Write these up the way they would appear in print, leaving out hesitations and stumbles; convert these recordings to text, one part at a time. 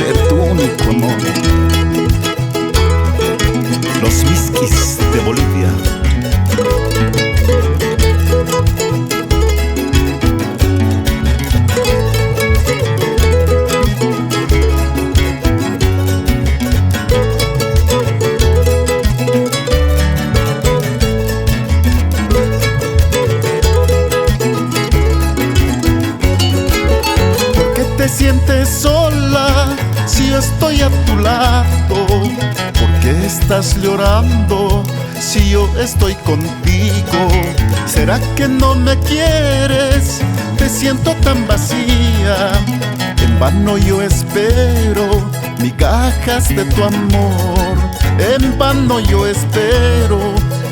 ser tu único amor. Los Miskis de Bolivia. ¿Te sientes sola si yo estoy a tu lado? ¿Por qué estás llorando si yo estoy contigo? ¿Será que no me quieres? Te siento tan vacía. En vano yo espero migajas de tu amor. En vano yo espero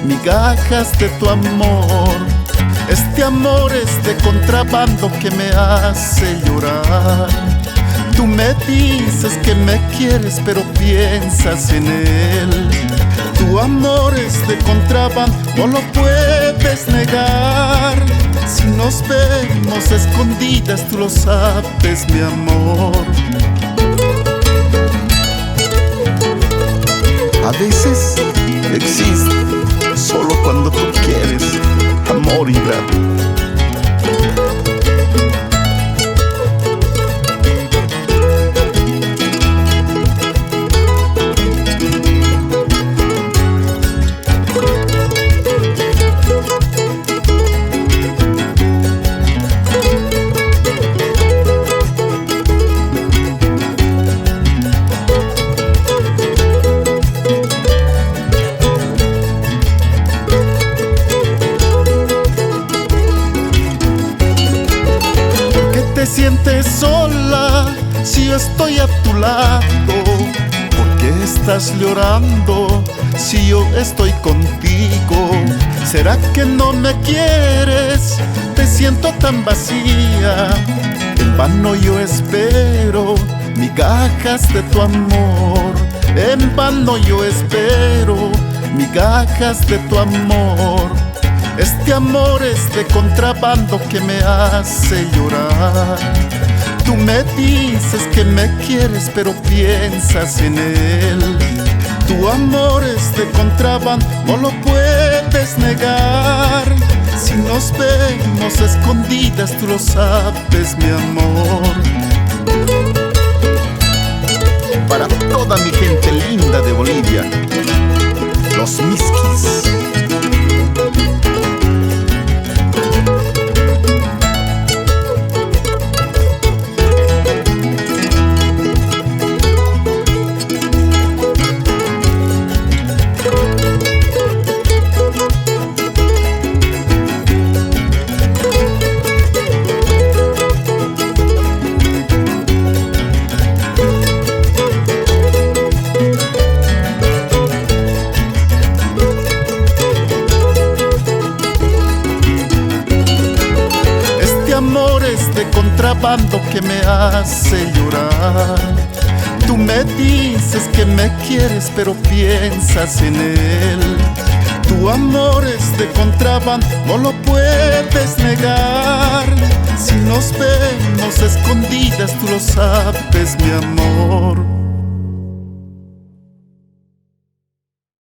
migajas de tu amor. Este amor es de contrabando que me hace llorar. Tú me dices que me quieres, pero piensas en él. Tu amor es de contrabando, no lo puedes negar. Si nos vemos a escondidas, tú lo sabes, mi amor. A veces existe solo cuando tú quieres, amor ingrato. ¿Te sientes sola si yo estoy a tu lado? ¿Por qué estás llorando si yo estoy contigo? ¿Será que no me quieres? Te siento tan vacía. En vano yo espero migajas de tu amor. En vano yo espero migajas de tu amor. Este amor es de contrabando que me hace llorar. Tú me dices que me quieres, pero piensas en él. Tu amor es de contrabando, no lo puedes negar. Si nos vemos a escondidas, tú lo sabes, mi amor. Para toda mi gente linda de Bolivia, los Miskis. Amor es de contrabando que me hace llorar. Tú me dices que me quieres, pero piensas en él. Tu amor es de contrabando, no lo puedes negar. Si nos vemos a escondidas, tú lo sabes, mi amor.